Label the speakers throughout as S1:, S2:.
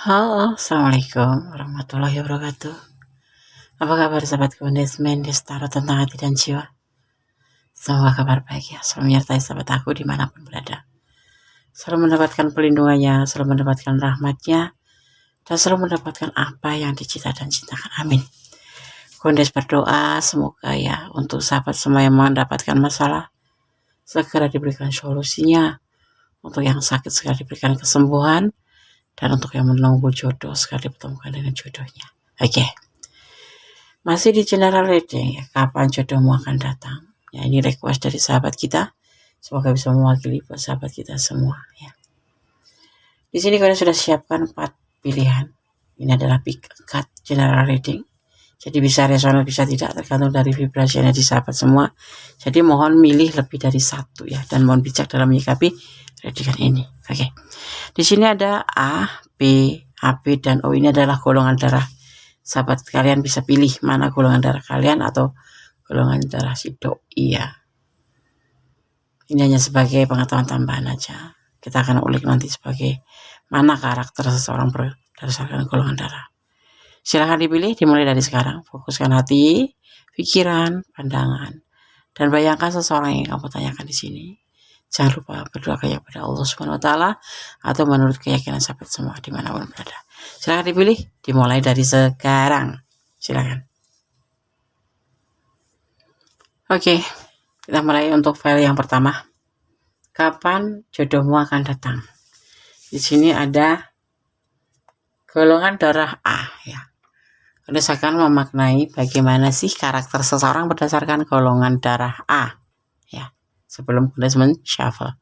S1: Halo, Assalamualaikum warahmatullahi wabarakatuh. Apa kabar sahabat Kondesmen di Setara tentang hati dan jiwa? Semoga kabar baik ya, selalu menyertai sahabat aku dimanapun berada. Selalu mendapatkan pelindungannya, selalu mendapatkan rahmatnya, dan selalu mendapatkan apa yang dicita dan cintakan. Amin. Kondes berdoa semoga ya untuk sahabat semua yang mendapatkan masalah segera diberikan solusinya, untuk yang sakit segera diberikan kesembuhan, dan untuk yang menunggu jodoh sekali dipertemukan dengan jodohnya. Oke. Masih di general reading ya, kapan jodohmu akan datang. Ya, ini request dari sahabat kita. Semoga bisa mewakili buat sahabat kita semua ya. Di sini kalian sudah siapkan 4 pilihan. Ini adalah pick card general reading. Jadi bisa resonate bisa tidak tergantung dari vibrasinya di sahabat semua. Jadi mohon milih lebih dari 1 ya, dan mohon bijak dalam menyikapi readingan ini. Oke. Di sini ada A, B, AB dan O. Ini adalah golongan darah. Sahabat kalian bisa pilih mana golongan darah kalian atau golongan darah si doi ya. Ini hanya sebagai pengetahuan tambahan aja. Kita akan ulik nanti sebagai mana karakter seseorang berdasarkan golongan darah. Silahkan dipilih, dimulai dari sekarang. Fokuskan hati, pikiran, pandangan, dan bayangkan seseorang yang kamu tanyakan di sini. Jangan lupa berdoa kepada Allah Subhanahu Wa Taala atau menurut keyakinan sahabat semua dimanapun berada. Silahkan dipilih, dimulai dari sekarang. Silahkan. Oke, kita mulai untuk file yang pertama. Kapan jodohmu akan datang? Di sini ada golongan darah A ya. Berdasarkan memaknai bagaimana sih karakter seseorang berdasarkan golongan darah A ya. Sebelum Kondesmen shuffle.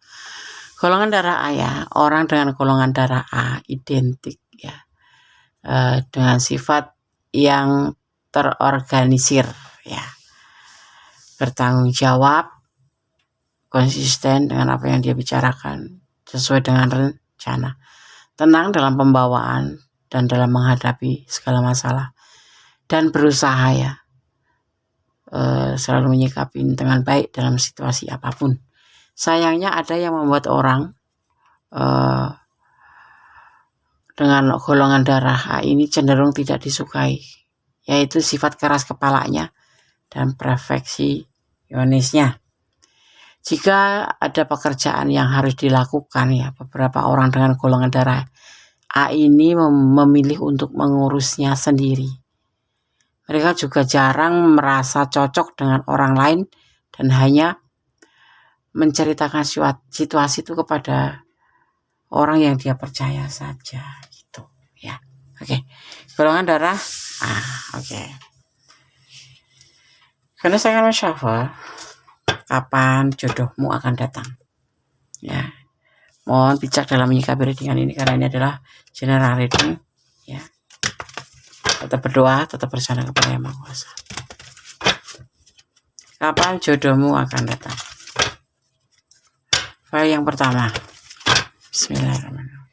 S1: Golongan darah A ya, orang dengan golongan darah A identik ya dengan sifat yang terorganisir ya, bertanggung jawab, konsisten dengan apa yang dia bicarakan, sesuai dengan rencana, tenang dalam pembawaan dan dalam menghadapi segala masalah, dan berusaha ya selalu menyikapi dengan baik dalam situasi apapun. Sayangnya ada yang membuat orang dengan golongan darah A ini cenderung tidak disukai, yaitu sifat keras kepalanya dan perfeksionisnya. Jika ada pekerjaan yang harus dilakukan ya, beberapa orang dengan golongan darah A ini memilih untuk mengurusnya sendiri. Mereka juga jarang merasa cocok dengan orang lain dan hanya menceritakan situasi itu kepada orang yang dia percaya saja gitu ya. Oke. Golongan darah A. Oke. Karena saya akan shuffle kapan jodohmu akan datang ya. Mohon bijak dalam menyikapi readingan ini karena ini adalah general reading ya. Tetap berdoa, tetap bersandar kepada Yang Maha Kuasa. Kapan jodohmu akan datang? File yang pertama. Bismillahirrahmanirrahim.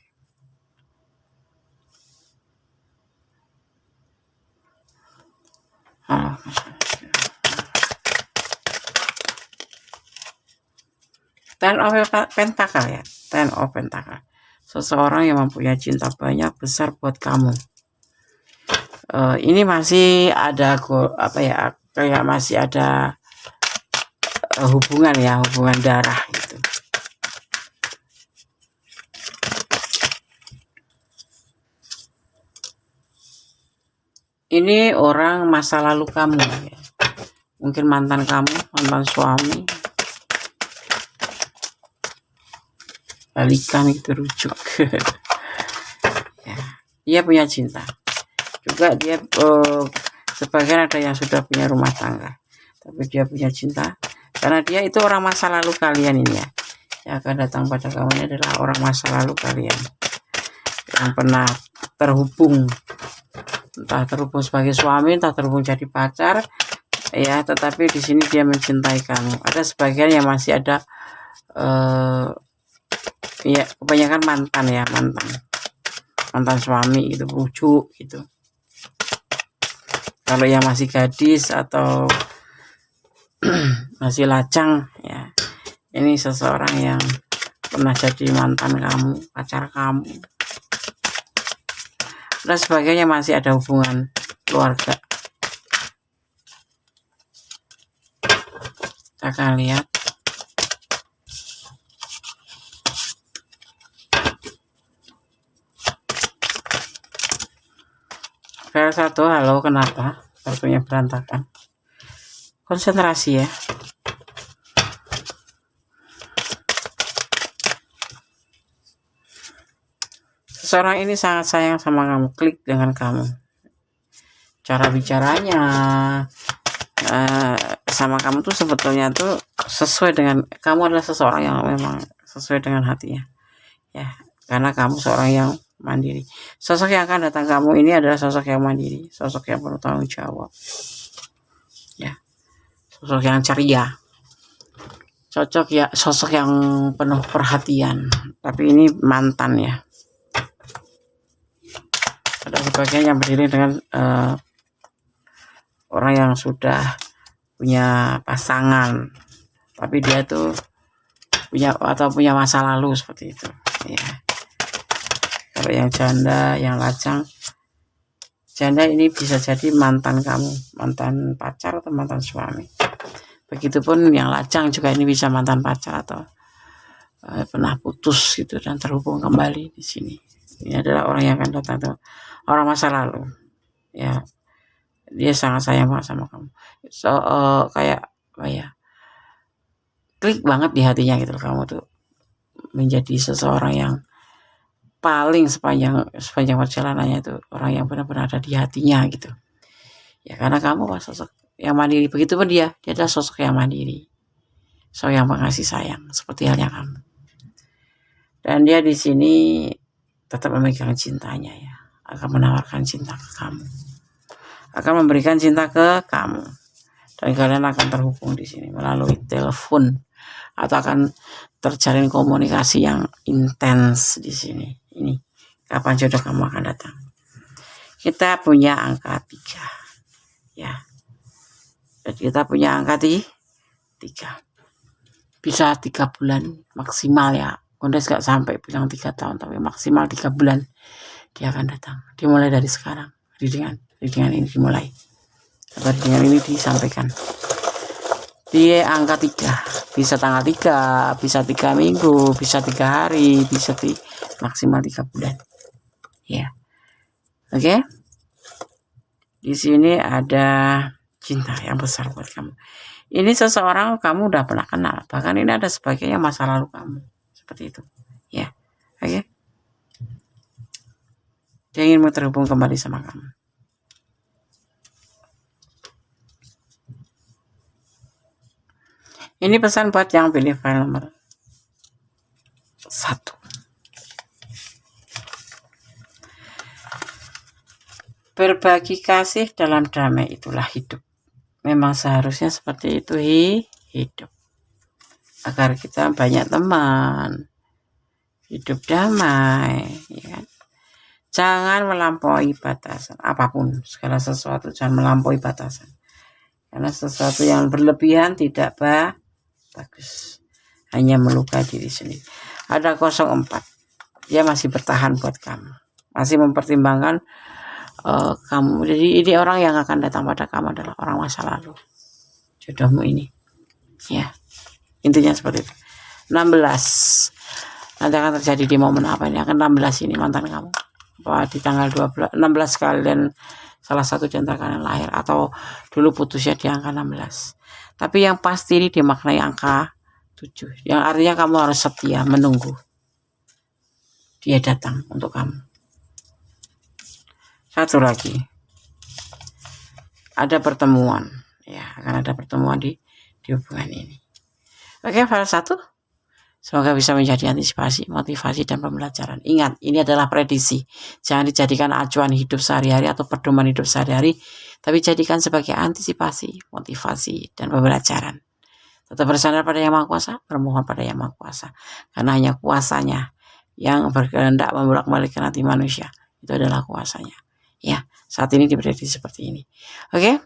S1: Ten of Pentacle ya. Ten of Pentacle. Seseorang yang mempunyai cinta banyak besar buat kamu. Ini masih ada kayak masih ada hubungan ya, hubungan darah gitu. Ini orang masa lalu kamu ya. Mungkin mantan kamu, mantan suami. Balikan gitu, rujuk. Ya, dia punya cinta. Juga dia sebagian ada yang sudah punya rumah tangga, tapi dia punya cinta karena dia itu orang masa lalu kalian ini ya. Yang akan datang pada kamu ini adalah orang masa lalu kalian yang pernah terhubung, entah terhubung sebagai suami, entah terhubung jadi pacar ya, tetapi di sini dia mencintai kamu. Ada sebagian yang masih ada ya, kebanyakan mantan ya, mantan suami gitu, rujuk gitu. Kalau yang masih gadis atau masih lajang ya, ini seseorang yang pernah jadi mantan kamu, pacar kamu. dan sebagainya, masih ada hubungan keluarga. Kita akan lihat. File 1, halo, kenapa kartunya berantakan? Konsentrasi ya. Seseorang ini sangat sayang sama kamu, klik dengan kamu. Cara bicaranya sama kamu tuh sebetulnya tuh sesuai dengan, kamu adalah seseorang yang memang sesuai dengan hatinya. Ya, karena kamu seorang yang mandiri. Sosok yang akan datang kamu ini adalah sosok yang mandiri, sosok yang penuh tanggung jawab. Ya, sosok yang ceria. Cocok ya, sosok yang penuh perhatian. Tapi ini mantan ya. Ada sebagian yang berdiri dengan orang yang sudah punya pasangan, tapi dia tuh punya masa lalu seperti itu. Ya. Kalau yang janda, yang lajang, janda ini bisa jadi mantan kamu, mantan pacar atau mantan suami. Begitupun yang lajang juga ini bisa mantan pacar atau pernah putus gitu dan terhubung kembali di sini. Ini adalah orang yang akan datang tuh, orang masa lalu. Ya, dia sangat sayang banget sama kamu. Kayak apa ya? Klik banget di hatinya gitu. Kamu tuh menjadi seseorang yang paling sepanjang perjalanannya itu orang yang benar-benar ada di hatinya gitu. Ya karena kamu sosok yang mandiri. Begitupun dia adalah sosok yang mandiri, sosok yang mengasih sayang seperti halnya kamu. Dan dia di sini tetap memegang cintanya ya, akan menawarkan cinta ke kamu, akan memberikan cinta ke kamu, dan kalian akan terhubung di sini melalui telepon atau akan terjalin komunikasi yang intens di sini. Ini kapan jodoh kamu akan datang. Kita punya angka 3 ya, dan kita punya angka 3, bisa 3 bulan maksimal ya. Kondes gak sampai bilang 3 tahun, tapi maksimal 3 bulan dia akan datang. Dimulai dari sekarang, dengan ini dimulai, atau dengan ini disampaikan. Dia angka 3, bisa tanggal 3, bisa 3 minggu, bisa 3 hari, bisa maksimal 3 bulan. Ya, oke. Di sini ada cinta yang besar buat kamu. Ini seseorang kamu udah pernah kenal, bahkan ini ada sebagainya masa lalu kamu, seperti itu. Ya, oke. Dia ingin terhubung kembali sama kamu. Ini pesan buat yang pilih file nomor 1. Berbagi kasih dalam damai itulah hidup. Memang seharusnya seperti itu hidup. Agar kita banyak teman, hidup damai, ya kan? Jangan melampaui batasan apapun, segala sesuatu jangan melampaui batasan. Karena sesuatu yang berlebihan tidak bagus, hanya melukai diri sendiri. Ada 04, dia masih bertahan buat kamu, masih mempertimbangkan kamu. Jadi ini orang yang akan datang pada kamu adalah orang masa lalu, jodohmu ini ya, intinya seperti itu. 16 nanti akan terjadi di momen apa ini, akan 16 ini mantan kamu, apa di tanggal 16 kalian salah satu di antara kalian lahir, atau dulu putusnya di angka 16. Tapi yang pasti ini dimaknai angka 7, yang artinya kamu harus setia menunggu dia datang untuk kamu. Satu lagi, ada pertemuan ya, akan ada pertemuan di hubungan ini. Oke, file 1 semoga bisa menjadi antisipasi, motivasi, dan pembelajaran. Ingat, ini adalah prediksi, jangan dijadikan acuan hidup sehari-hari atau pedoman hidup sehari-hari, tapi jadikan sebagai antisipasi, motivasi, dan pembelajaran. Tetap bersandar pada Yang Maha Kuasa, bermohon pada Yang Maha Kuasa, karena hanya kuasanya yang berkehendak membolak-balikkan hati manusia. Itu adalah kuasanya. Ya, saat ini diprediksi seperti ini. Oke?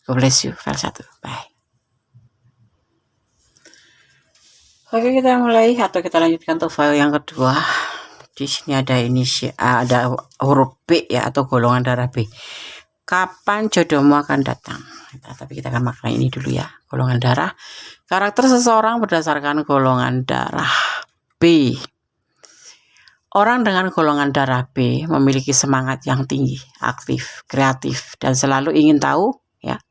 S1: God bless you, file 1. Bye. Oke, kita mulai atau kita lanjutkan untuk file yang kedua. Di sini ada ada huruf B ya, atau golongan darah B. Kapan jodohmu akan datang? Tapi kita akan maknai ini dulu ya. Golongan darah. Karakter seseorang berdasarkan golongan darah B. Orang dengan golongan darah B memiliki semangat yang tinggi, aktif, kreatif, dan selalu ingin tahu ya.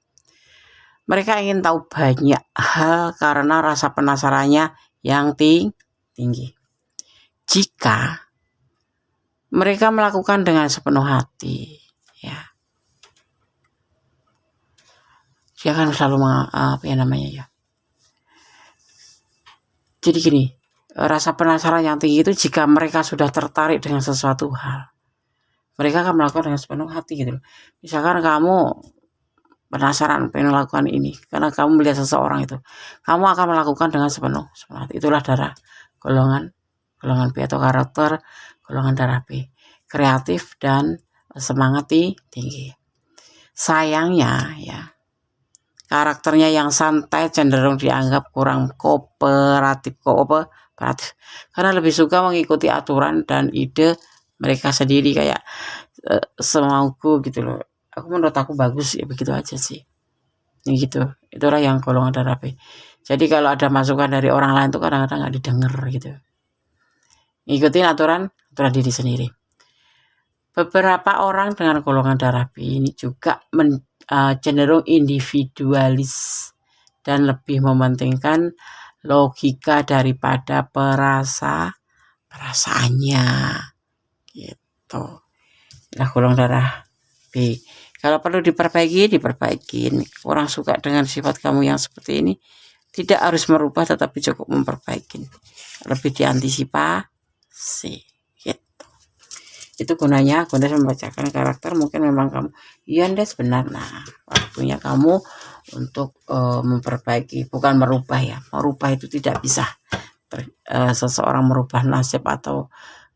S1: Mereka ingin tahu banyak hal karena rasa penasarannya yang tinggi. Jika mereka melakukan dengan sepenuh hati, ya, dia akan selalu Jadi gini, rasa penasaran yang tinggi itu jika mereka sudah tertarik dengan sesuatu hal, mereka akan melakukan dengan sepenuh hati gitu. Misalkan kamu penasaran pengen melakukan ini karena kamu melihat seseorang itu, kamu akan melakukan dengan sepenuh hati. Itulah darah golongan B atau karakter golongan darah B, kreatif dan semangat tinggi. Sayangnya ya, karakternya yang santai cenderung dianggap kurang kooperatif karena lebih suka mengikuti aturan dan ide mereka sendiri, kayak semauku gitu loh. Menurut aku bagus ya, begitu aja sih. Ini gitu. Itulah yang golongan darah B. Jadi kalau ada masukan dari orang lain tuh kadang-kadang nggak didengar gitu. Ngikutin aturan diri sendiri. Beberapa orang dengan golongan darah B ini juga cenderung individualis dan lebih mementingkan logika daripada perasaannya gitu. Nah, golongan darah B. Kalau perlu diperbaikin. Orang suka dengan sifat kamu yang seperti ini, tidak harus merubah tetapi cukup memperbaiki, lebih diantisipasi gitu. Itu gunanya membacakan karakter. Mungkin memang kamu Des benar. Nah, waktunya kamu untuk memperbaiki, bukan merubah ya. Merubah itu tidak bisa. Seseorang merubah nasib atau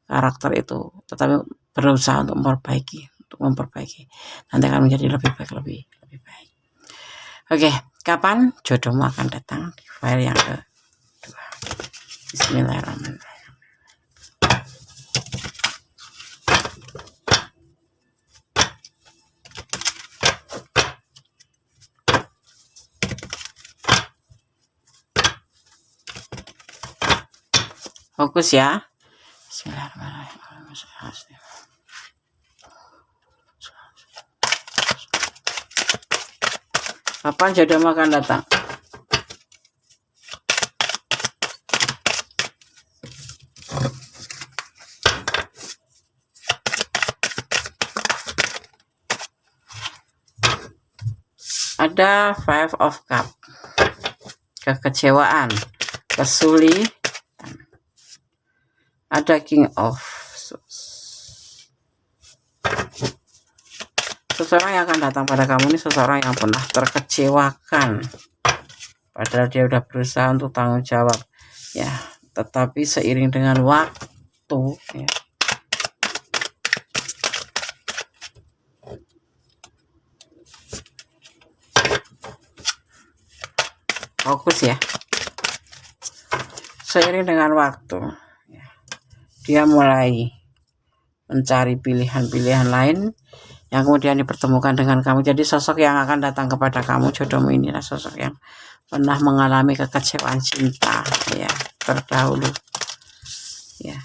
S1: karakter itu, tetapi berusaha untuk memperbaiki. Nanti akan menjadi lebih baik. Oke, kapan jodohmu akan datang? Di file yang kedua. Bismillahirrahmanirrahim. Fokus ya. Bismillahirrahmanirrahim. Kapan jodohmu akan datang? Ada Five of Cups, kekecewaan, kesulitan. Ada King of Swords. Seseorang yang akan datang pada kamu ini seseorang yang pernah terkecewakan, padahal dia udah berusaha untuk tanggung jawab ya, tetapi seiring dengan waktu ya, fokus ya, seiring dengan waktu ya, dia mulai mencari pilihan-pilihan lain yang kemudian dipertemukan dengan kamu. Jadi sosok yang akan datang kepada kamu, jodohmu inilah sosok yang pernah mengalami kekecewaan cinta ya terdahulu ya,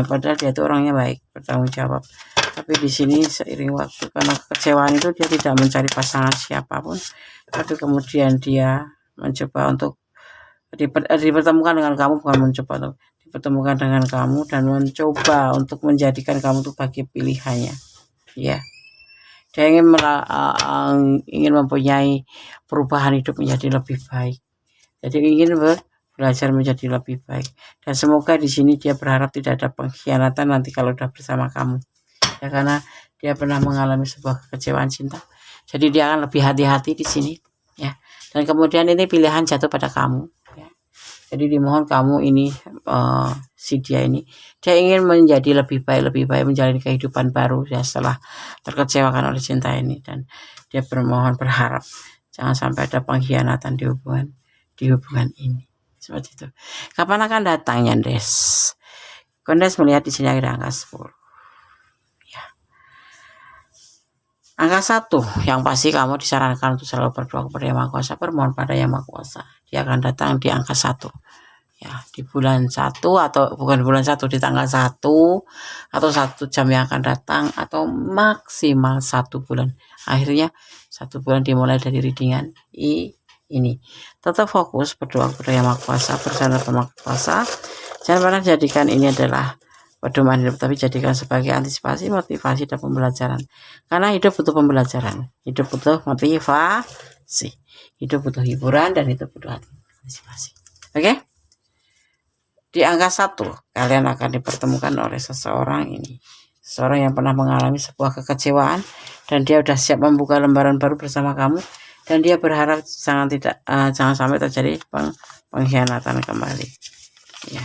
S1: padahal dia itu orangnya baik, bertanggung jawab, tapi di sini seiring waktu karena kekecewaan itu dia tidak mencari pasangan siapapun, tapi kemudian dia mencoba untuk dipertemukan dengan kamu, bukan mencoba untuk dipertemukan dengan kamu, dan mencoba untuk menjadikan kamu itu bagi pilihannya ya. Dia ingin mempunyai perubahan hidup menjadi lebih baik. Jadi ingin belajar menjadi lebih baik. Dan semoga di sini dia berharap tidak ada pengkhianatan nanti kalau sudah bersama kamu. Ya, karena dia pernah mengalami sebuah kekecewaan cinta. Jadi dia akan lebih hati-hati di sini ya. Dan kemudian ini pilihan jatuh pada kamu. Jadi dimohon kamu ini dia ingin menjadi lebih baik menjalani kehidupan baru ya setelah terkecewakan oleh cinta ini, dan dia berharap jangan sampai ada pengkhianatan di hubungan ini, seperti itu. Kapan akan datangnya Des? Kondes melihat di sini ada angka 10. Ya. Angka 1 yang pasti kamu disarankan untuk selalu berdoa kepada Yang Maha Kuasa, bermohon pada Yang Maha Kuasa. Dia akan datang di angka 1. Ya, di bulan 1 atau bukan bulan 1, di tanggal 1 atau 1 jam yang akan datang atau maksimal 1 bulan. Akhirnya 1 bulan dimulai dari readingan ini. Tetap fokus berdoa kepada Yang Maha Kuasa, bersandar pada Maha Kuasa. Jangan pernah jadikan ini adalah pedoman hidup, tapi jadikan sebagai antisipasi, motivasi, dan pembelajaran. Karena hidup butuh pembelajaran, hidup butuh motivasi, hidup butuh hiburan, dan hidup butuh antisipasi. Oke? Di angka 1, kalian akan dipertemukan oleh seseorang ini. Seseorang yang pernah mengalami sebuah kekecewaan, dan dia sudah siap membuka lembaran baru bersama kamu. Dan dia berharap jangan sampai terjadi pengkhianatan kembali. Ya.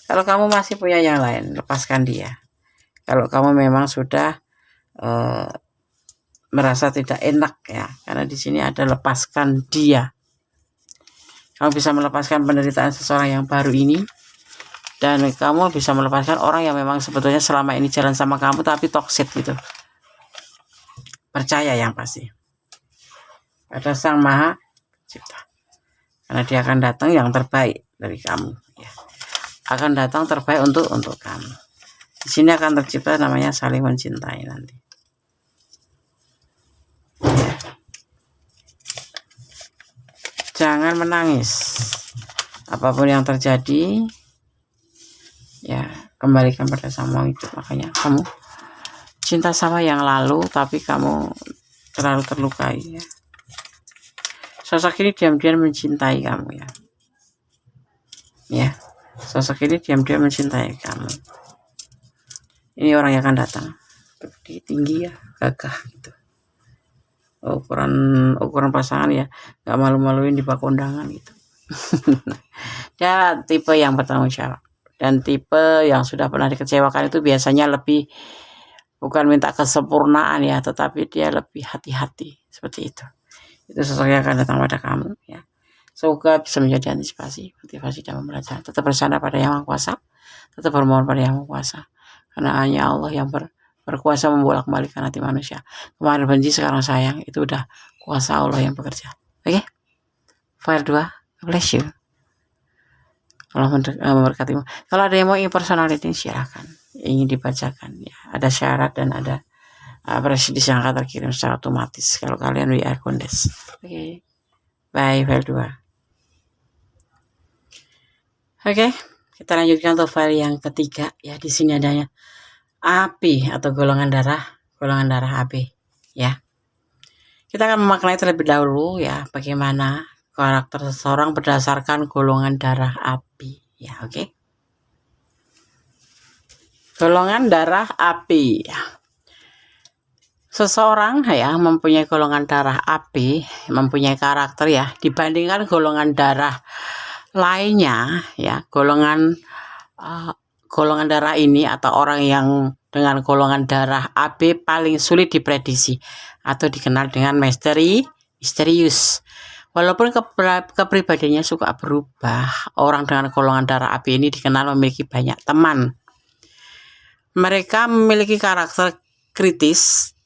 S1: Kalau kamu masih punya yang lain, lepaskan dia. Kalau kamu memang sudah merasa tidak enak, ya, karena di sini ada lepaskan dia. Kamu bisa melepaskan penderitaan seseorang yang baru ini, dan kamu bisa melepaskan orang yang memang sebetulnya selama ini jalan sama kamu tapi toksik gitu. Percaya yang pasti pada Sang Maha Pencipta, karena dia akan datang yang terbaik dari kamu, ya. Akan datang terbaik untuk kamu. Di sini akan tercipta namanya saling mencintai nanti. Ya. Jangan menangis. Apapun yang terjadi, ya, kembalikan pada Sang Maha Hidup. Makanya kamu cinta sama yang lalu, tapi kamu terlalu terlukai, ya. Sosok ini diam-diam mencintai kamu, ya. Ya, sosok ini diam-diam mencintai kamu. Ini orang yang akan datang, tinggi, ya, gagah gitu. Ukuran pasangan, ya, nggak malu-maluin di bak undangan gitu. Dia tipe yang bertanggung jawab. Dan tipe yang sudah pernah dikecewakan itu biasanya lebih, bukan minta kesempurnaan, ya, tetapi dia lebih hati-hati, seperti itu. Itu sosok yang akan datang pada kamu, ya. Semoga bisa menjadi antisipasi, motivasi, dan pembelajaran. Tetap bersandar pada Yang Maha Kuasa, tetap bermohon pada Yang Maha Kuasa, karena hanya Allah yang berkuasa membolak-balikan hati manusia. Kemarin benci, sekarang sayang, itu udah kuasa Allah yang bekerja. Oke? File 2, bless you. Allah memberkatimu. Kalau ada yang mau personal reading, silahkan, ingin dibacakan, ya. Ada syarat dan ada presidis yang akan terkirim secara otomatis kalau kalian WR Kondes. Oke. Bye, file 2. Oke, kita lanjutkan untuk file yang ketiga, ya. Di sini adanya AB atau golongan darah AB, ya. Kita akan memaknai terlebih dahulu, ya, bagaimana karakter seseorang berdasarkan golongan darah AB, ya. Oke. Golongan darah AB, ya. Seseorang, ya, mempunyai golongan darah AB, mempunyai karakter, ya, dibandingkan golongan darah lainnya, ya. Golongan darah ini atau orang yang dengan golongan darah AB paling sulit diprediksi atau dikenal dengan misterius. Walaupun kepribadiannya suka berubah, orang dengan golongan darah AB ini dikenal memiliki banyak teman. Mereka memiliki karakter kritis,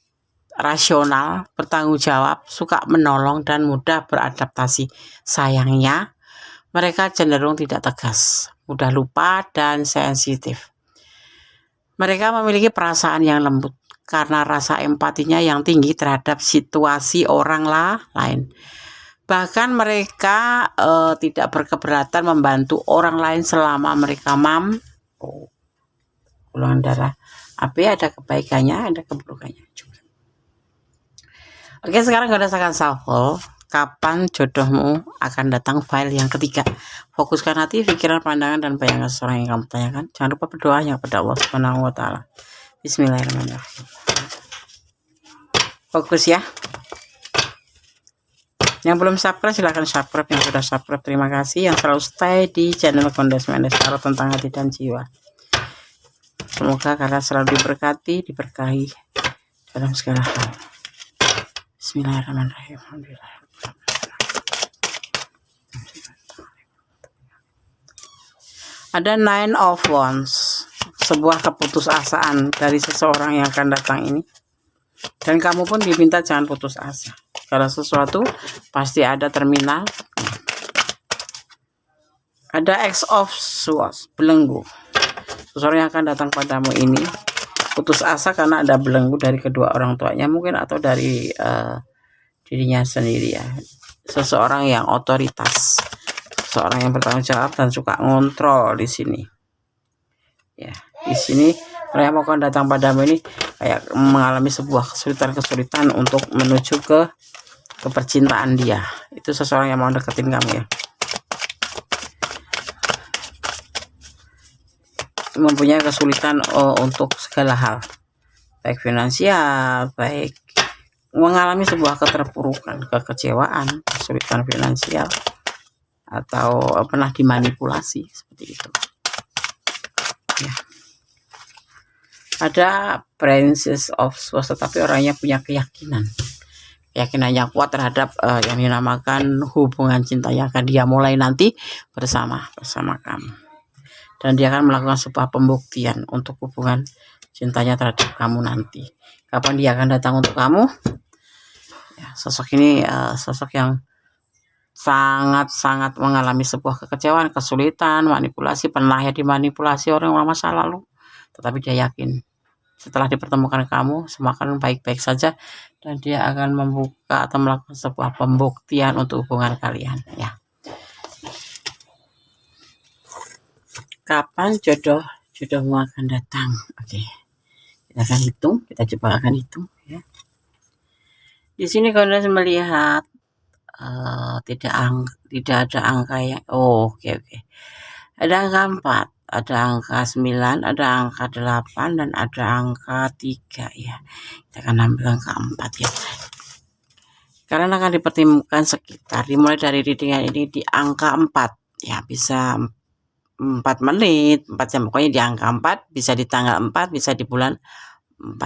S1: rasional, bertanggung jawab, suka menolong, dan mudah beradaptasi. Sayangnya, mereka cenderung tidak tegas, mudah lupa, dan sensitif. Mereka memiliki perasaan yang lembut karena rasa empatinya yang tinggi terhadap situasi orang lain. Bahkan mereka tidak berkeberatan membantu orang lain selama mereka mampu. Golongan darah AB ada kebaikannya, ada keburukannya juga. Oke, sekarang berdasarkan shuffle, kapan jodohmu akan datang, file yang ketiga. Fokuskan hati, pikiran, pandangan, dan bayangan seseorang yang kamu tanyakan. Jangan lupa berdoanya kepada Allah Subhanahu wa Ta'ala. Bismillahirrahmanirrahim. Fokus, ya. Yang belum subscribe silahkan subscribe, yang sudah subscribe terima kasih, yang selalu stay di channel Kondes Mendes Tarot tentang hati dan jiwa. Semoga kalian selalu diberkati, diberkahi dalam segala hal. Bismillahirrahmanirrahim. Alhamdulillah. Ada 9 of Wands. sebuah keputusasaan dari seseorang yang akan datang ini. Dan kamu pun diminta jangan putus asa. Kalau sesuatu pasti ada terminal. Ada X of Swords, belenggu. Seseorang yang akan datang padamu ini putus asa karena ada belenggu dari kedua orang tuanya mungkin, atau dari dirinya sendiri ya. Seseorang yang otoritas, seorang yang bertanggung jawab dan suka ngontrol di sini. Ya, di sini orang yang akan datang padamu ini kayak mengalami sebuah kesulitan untuk menuju ke percintaan dia. Itu seseorang yang mau deketin kamu ya. Mempunyai kesulitan untuk segala hal, baik finansial, baik mengalami sebuah keterpurukan, kekecewaan, kesulitan finansial, atau pernah dimanipulasi seperti itu. Ya. Ada Princess of Swords, tetapi orangnya punya keyakinan yang kuat terhadap yang dinamakan hubungan cinta yang akan dia mulai nanti bersama kamu. Dan dia akan melakukan sebuah pembuktian untuk hubungan cintanya terhadap kamu nanti. Kapan dia akan datang untuk kamu? Ya, sosok ini sosok yang sangat mengalami sebuah kekecewaan, kesulitan, manipulasi, pernah ya dimanipulasi orang masa lalu. Tetapi dia yakin setelah dipertemukan kamu semua akan baik-baik saja, dan dia akan membuka atau melakukan sebuah pembuktian untuk hubungan kalian ya. Kapan jodohmu akan datang? Oke. Kita akan hitung, kita coba akan hitung ya. Di sini kalian melihat tidak ada angka yang oke. Ada angka 4, ada angka 9, ada angka 8, dan ada angka 3 ya. Kita akan ambil angka 4 ya. Karena akan dipertemukan sekitar dimulai dari readingan ini di angka 4 ya, bisa 4 menit, 4 jam, pokoknya di angka 4, bisa di tanggal 4, bisa di bulan 4.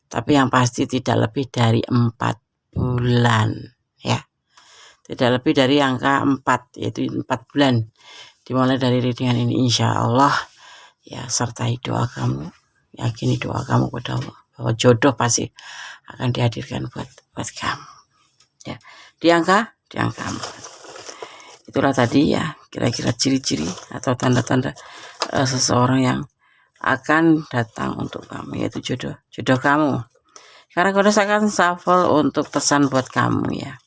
S1: Tapi yang pasti tidak lebih dari 4 bulan ya. Tidak lebih dari angka 4, yaitu 4 bulan. Dimulai dari readingan ini insya Allah ya, sertai doa kamu, yakini doa kamu kepada Allah bahwa jodoh pasti akan dihadirkan buat kamu ya. Di angka 4. Itulah tadi ya kira-kira ciri-ciri atau tanda-tanda seseorang yang akan datang untuk kamu, yaitu jodoh kamu. Karena kode akan shuffle untuk pesan buat kamu ya.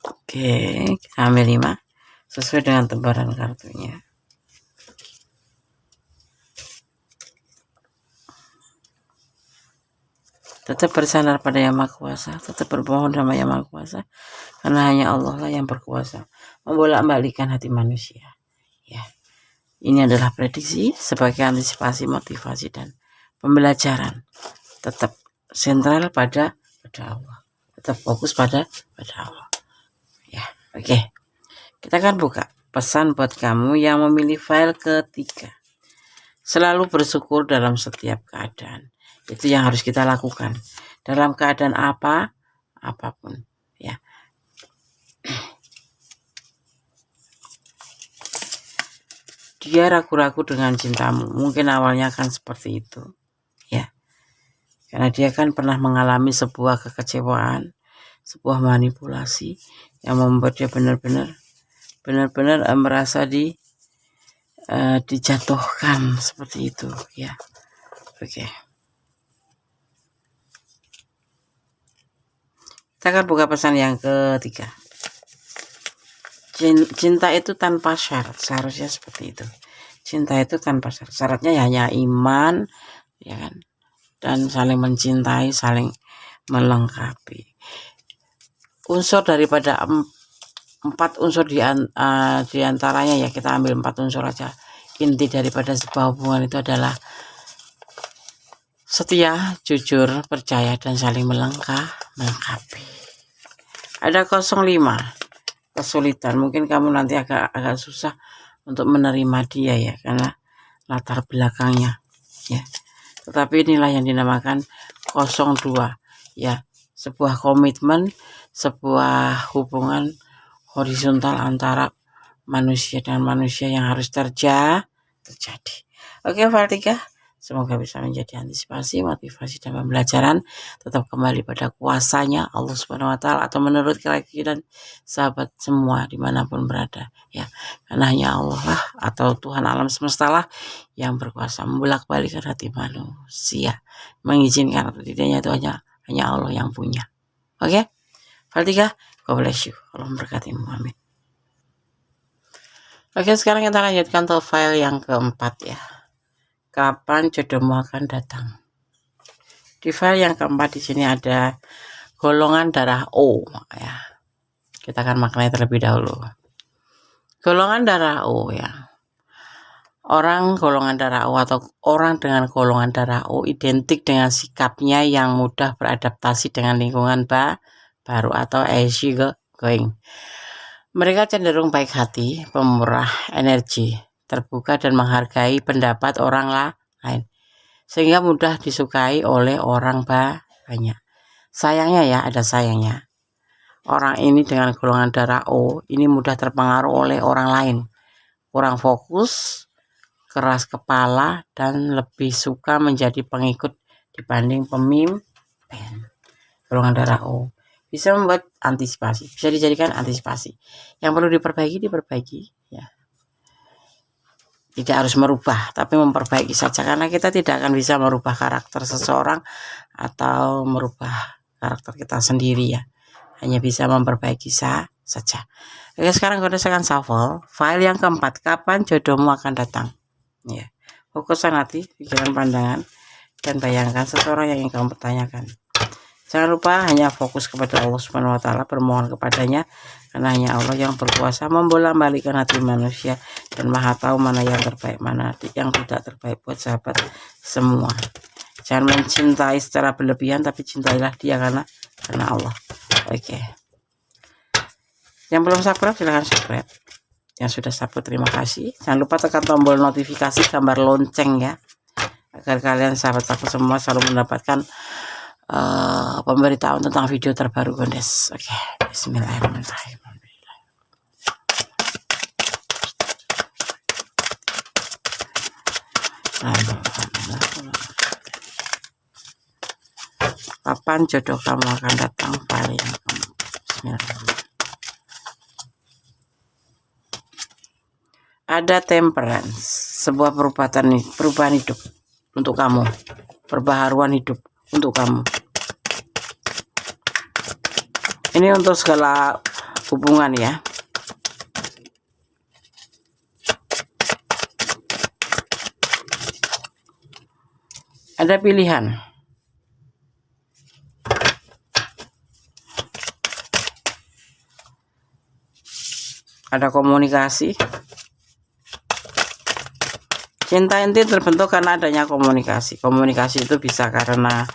S1: Oke, kita ambil 5 sesuai dengan tebaran kartunya. Tetap bersandar pada Yang Maha Kuasa, tetap berbohong sama Yang Maha Kuasa, karena hanya Allah lah yang berkuasa membolak-balikan hati manusia. Ya, ini adalah prediksi sebagai antisipasi, motivasi, dan pembelajaran. Tetap sentral pada Allah, tetap fokus pada Allah. Ya, oke. Kita akan buka pesan buat kamu yang memilih file ketiga. Selalu bersyukur dalam setiap keadaan. Itu yang harus kita lakukan dalam keadaan apapun ya. Dia ragu-ragu dengan cintamu, mungkin awalnya akan seperti itu ya, karena dia kan pernah mengalami sebuah kekecewaan, sebuah manipulasi yang membuat dia benar-benar merasa dijatuhkan seperti itu ya. Oke. Kita akan buka pesan yang ketiga. Cinta itu tanpa syarat, seharusnya seperti itu. Cinta itu tanpa syarat, syaratnya hanya iman ya kan, dan saling mencintai, saling melengkapi. Unsur daripada 4 unsur di antaranya ya, kita ambil 4 unsur aja. Inti daripada sebuah hubungan itu adalah setia, jujur, percaya, dan saling melengkapi. Ada 05, kesulitan. Mungkin kamu nanti agak susah untuk menerima dia ya, karena latar belakangnya ya. Tetapi inilah yang dinamakan 02 ya, sebuah komitmen, sebuah hubungan horizontal antara manusia dan manusia yang harus terjadi. Oke, file 3. Semoga bisa menjadi antisipasi, motivasi, dan pembelajaran. Tetap kembali pada kuasanya Allah Subhanahu wa Ta'ala, atau menurut keyakinan sahabat semua dimanapun berada, ya, karena hanya Allah lah, atau Tuhan alam semesta lah yang berkuasa membolak-balikan hati manusia. Mengizinkan atau tidaknya itu hanya Allah yang punya. Oke, file 3. God bless you. Allah memberkatimu. Amin. Oke, sekarang kita lanjutkan ke file yang keempat, ya. Kapan jodohmu akan datang? Di file yang keempat di sini ada golongan darah O, ya. Kita akan maknai terlebih dahulu. Golongan darah O, ya. Orang golongan darah O atau orang dengan golongan darah O identik dengan sikapnya yang mudah beradaptasi dengan lingkungan baru atau easy going. Mereka cenderung baik hati, pemurah energi, terbuka dan menghargai pendapat orang lain, sehingga mudah disukai oleh orang banyak. Sayangnya, ya, ada sayangnya. Orang ini dengan golongan darah O ini mudah terpengaruh oleh orang lain, kurang fokus, keras kepala, dan lebih suka menjadi pengikut dibanding pemimpin. Golongan darah O bisa membuat antisipasi, bisa dijadikan antisipasi. Yang perlu diperbaiki, ya. Tidak harus merubah, tapi memperbaiki saja, karena kita tidak akan bisa merubah karakter seseorang atau merubah karakter kita sendiri, ya. Hanya bisa memperbaiki saja. Oke, sekarang kita akan shuffle file yang keempat. Kapan jodohmu akan datang? Ya, fokuskan hati, pikiran, pandangan, dan bayangkan seseorang yang ingin kamu pertanyakan. Jangan lupa hanya fokus kepada Allah Subhanahu wa Ta'ala, bermohon kepadanya, karena hanya Allah yang berkuasa membolak-balikan hati manusia dan Maha tahu mana yang terbaik, mana yang tidak terbaik buat sahabat semua. Jangan mencintai secara berlebihan, tapi cintailah dia karena Allah. Oke. Yang belum subscribe silahkan subscribe. Yang sudah subscribe terima kasih. Jangan lupa tekan tombol notifikasi gambar lonceng, ya, agar kalian sahabat aku semua selalu mendapatkan pemberitahuan tentang video terbaru, gondes. Oke, bismillahirrahmanirrahim. Kapan jodoh kamu akan datang? File yang keempat. Bismillahirrahmanirrahim. Ada temperance, sebuah perubahan hidup untuk kamu, perbaharuan hidup untuk kamu. Ini untuk segala hubungan, ya. Ada pilihan. Ada komunikasi. Cinta inti terbentuk karena adanya komunikasi. Komunikasi itu bisa karena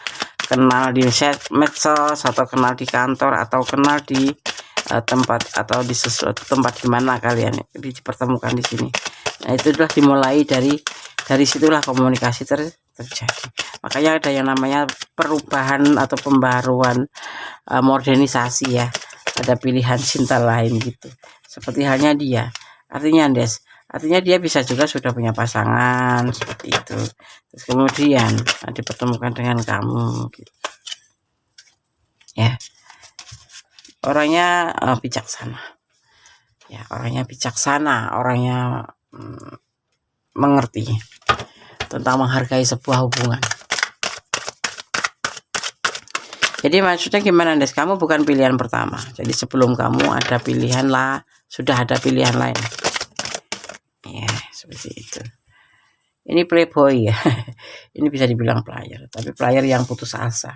S1: kenal di medsos, atau kenal di kantor, atau kenal di tempat, atau di sesuatu tempat di mana kalian dipertemukan di sini. Nah, itu sudah dimulai dari situlah komunikasi terjadi. Makanya ada yang namanya perubahan atau pembaruan, modernisasi, ya. Ada pilihan cinta lain gitu. Seperti halnya dia. Artinya dia bisa juga sudah punya pasangan seperti itu. Terus kemudian dipertemukan dengan kamu, gitu. Ya. Orangnya bijaksana. Ya, orangnya bijaksana, orangnya mengerti tentang menghargai sebuah hubungan. Jadi maksudnya gimana, Des? Kamu bukan pilihan pertama. Jadi sebelum kamu ada pilihan lah, sudah ada pilihan lain. Ya, seperti itu. Ini playboy, ya. Ini bisa dibilang player, tapi player yang putus asa.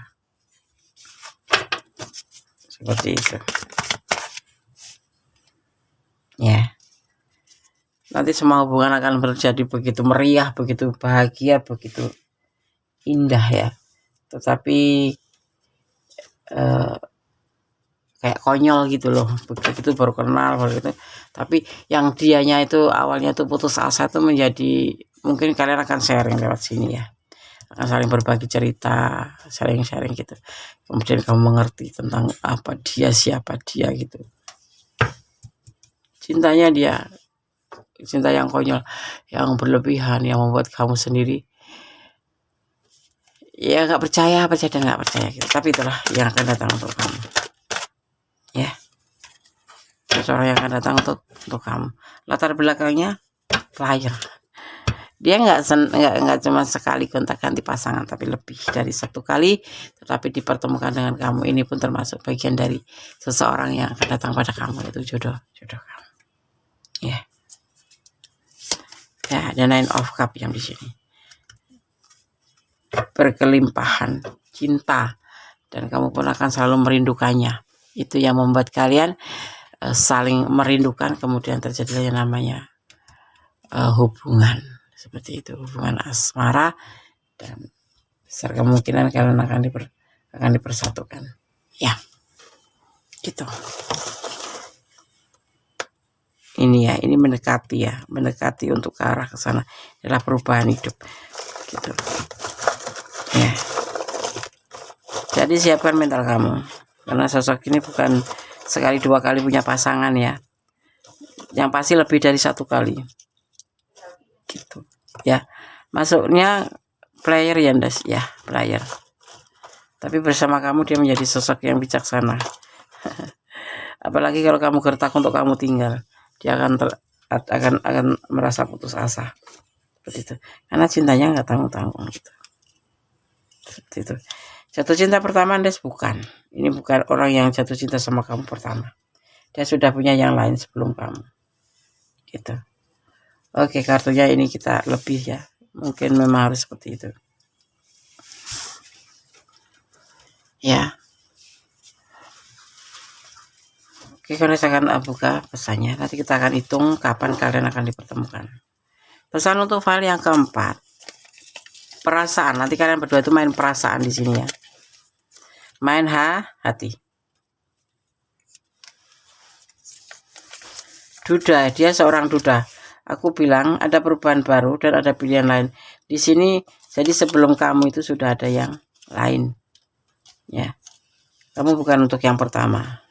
S1: Seperti itu. Ya. Nanti semua hubungan akan terjadi begitu meriah, begitu bahagia, begitu indah, ya. Tetapi kayak konyol gitu loh, begitu baru kenal gitu. Tapi yang dianya itu awalnya tuh putus asa itu menjadi, mungkin kalian akan sharing lewat sini, ya, akan saling berbagi cerita, sharing gitu. Kemudian kamu mengerti tentang siapa dia gitu. cintanya dia cinta yang konyol, yang berlebihan, yang membuat kamu sendiri ya nggak percaya dan nggak percaya gitu. Tapi itulah yang akan datang untuk kamu, ya. Seseorang yang akan datang untuk kamu. Latar belakangnya player. Dia nggak cuma sekali gonta ganti pasangan, tapi lebih dari satu kali, tetapi dipertemukan dengan kamu. Ini pun termasuk bagian dari seseorang yang akan datang pada kamu, itu jodoh kamu, ya. Ya, ada Nine of Cup yang di sini. Berkelimpahan cinta, dan kamu pun akan selalu merindukannya. Itu yang membuat kalian saling merindukan, kemudian terjadi yang namanya hubungan seperti itu, hubungan asmara, dan besar kemungkinan kalian akan dipersatukan, ya, gitu. Ini mendekati untuk ke arah ke sana, adalah perubahan hidup, gitu, ya. Jadi siapkan mental kamu, karena sosok ini bukan sekali dua kali punya pasangan, ya, yang pasti lebih dari satu kali, gitu, ya. Masuknya player ya, Ndas, ya, player. Tapi bersama kamu dia menjadi sosok yang bijaksana. Apalagi kalau kamu gertak untuk kamu tinggal, dia akan merasa putus asa, seperti itu, karena cintanya nggak tanggung-tanggung, gitu. Seperti itu. Jatuh cinta pertama, Ndas, bukan. Ini bukan orang yang jatuh cinta sama kamu pertama. Dia sudah punya yang lain sebelum kamu, gitu. Oke, kartunya ini kita lebih, ya. Mungkin memang harus seperti itu, ya. Oke, kalau saya akan buka pesannya. Nanti kita akan hitung kapan kalian akan dipertemukan. Pesan untuk file yang keempat, perasaan. Nanti kalian berdua itu main perasaan di sini, ya. Main hati. Duda, dia seorang duda. Aku bilang ada perubahan baru dan ada pilihan lain di sini. Jadi sebelum kamu itu sudah ada yang lain, ya. Kamu bukan untuk yang pertama.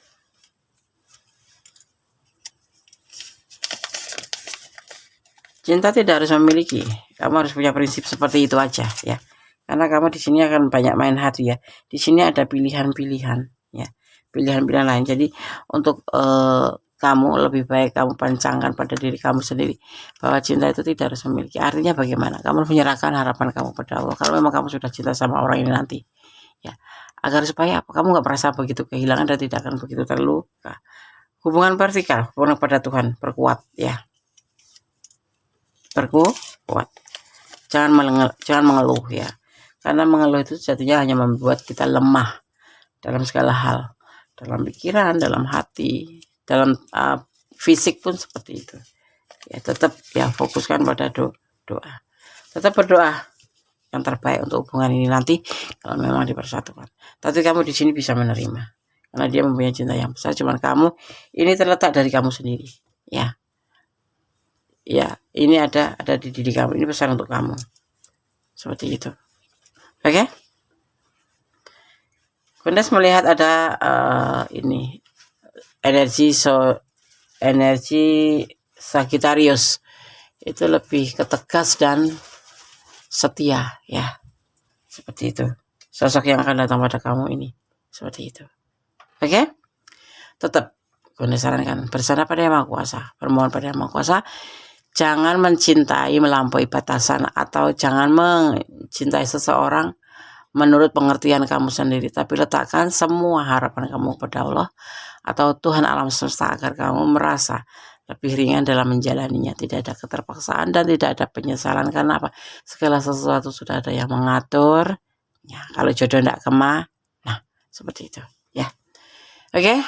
S1: Cinta tidak harus memiliki. Kamu harus punya prinsip seperti itu aja, ya. Karena kamu di sini akan banyak main hati, ya. Di sini ada pilihan-pilihan, ya. Pilihan-pilihan lain. Jadi untuk kamu lebih baik kamu pancangkan pada diri kamu sendiri bahwa cinta itu tidak harus memiliki. Artinya bagaimana? Kamu menyerahkan harapan kamu pada Allah. Kalau memang kamu sudah cinta sama orang ini nanti, ya. Agar supaya apa? Kamu nggak merasa begitu kehilangan dan tidak akan begitu terluka. Hubungan vertikal, hubungan pada Tuhan, perkuat, ya. Perkuat. Jangan mengeluh, ya. Karena mengeluh itu jadinya hanya membuat kita lemah dalam segala hal, dalam pikiran, dalam hati, dalam fisik pun seperti itu, ya. Tetap, ya, fokuskan pada doa. Tetap berdoa yang terbaik untuk hubungan ini nanti kalau memang dipersatukan. Tapi kamu di sini bisa menerima karena dia mempunyai cinta yang besar. Cuman kamu ini terletak dari kamu sendiri, ya. Ya, ini ada di diri kamu. Ini pesan untuk kamu, seperti itu. Oke. Kundas melihat ada ini energi Sagittarius itu lebih ketegas dan setia, ya. Seperti itu. Sosok yang akan datang pada kamu ini seperti itu. Oke. Tetap Kundas sarankan bersandar pada Yang Maha Kuasa, bermohon pada Yang Maha Kuasa. Jangan mencintai melampaui batasan atau jangan mencintai seseorang menurut pengertian kamu sendiri, tapi letakkan semua harapan kamu pada Allah atau Tuhan alam semesta agar kamu merasa lebih ringan dalam menjalaninya. Tidak ada keterpaksaan dan tidak ada penyesalan. Karena apa? Segala sesuatu sudah ada yang mengatur, ya. Kalau jodoh tidak kemana, nah, seperti itu, ya. Oke.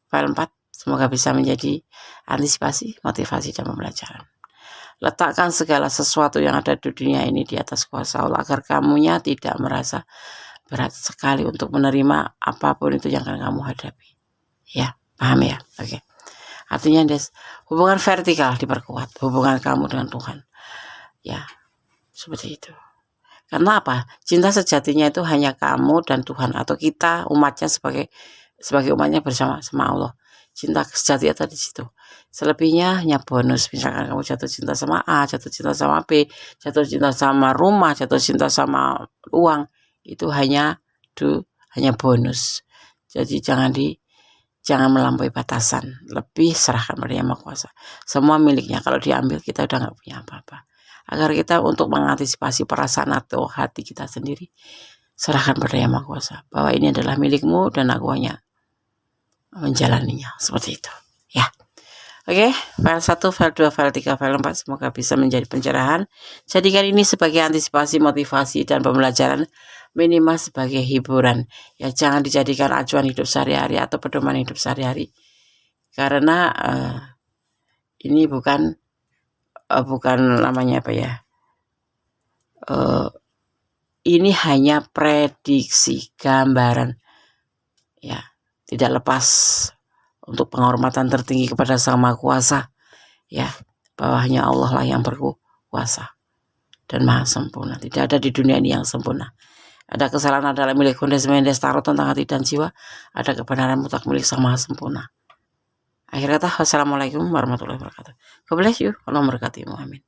S1: File 4 semoga bisa menjadi antisipasi, motivasi, dan pembelajaran. Letakkan segala sesuatu yang ada di dunia ini di atas kuasa Allah agar kamunya tidak merasa berat sekali untuk menerima apapun itu yang akan kamu hadapi, ya. Paham, ya? Oke. Artinya hubungan vertikal diperkuat, hubungan kamu dengan Tuhan, ya. Seperti itu. Karena apa? Cinta sejatinya itu hanya kamu dan Tuhan, atau kita umatnya sebagai umatnya bersama Allah. cinta sejati ada di situ. Selebihnya hanya bonus. Misalkan kamu jatuh cinta sama A, jatuh cinta sama B, jatuh cinta sama rumah, jatuh cinta sama uang, itu hanya bonus. Jadi jangan melampaui batasan. Lebih serahkan pada Yang Maha Kuasa. Semua miliknya. Kalau diambil kita udah nggak punya apa-apa. Agar kita untuk mengantisipasi perasaan atau hati kita sendiri, serahkan pada Yang Maha Kuasa bahwa ini adalah milikmu dan aku hanya menjalaninya. Seperti itu. Ya. Oke, file 1, file 2, file 3, file 4 semoga bisa menjadi pencerahan. Jadikan ini sebagai antisipasi, motivasi, dan pembelajaran, minimal sebagai hiburan. Ya, jangan dijadikan acuan hidup sehari-hari atau pedoman hidup sehari-hari. Karena ini bukan namanya apa ya? Ini hanya prediksi, gambaran. Ya, tidak lepas untuk penghormatan tertinggi kepada Sang Maha Kuasa, ya, bahwa hanya Allah lah yang berkuasa dan maha sempurna. Tidak ada di dunia ini yang sempurna. Ada kesalahan adalah milik Kondes Mendes Tarot tentang hati dan jiwa. Ada kebenaran mutlak milik Sang Maha Sempurna. Akhir kata, wassalamualaikum warahmatullahi wabarakatuh. God bless you. Allah memberkatimu. Amin.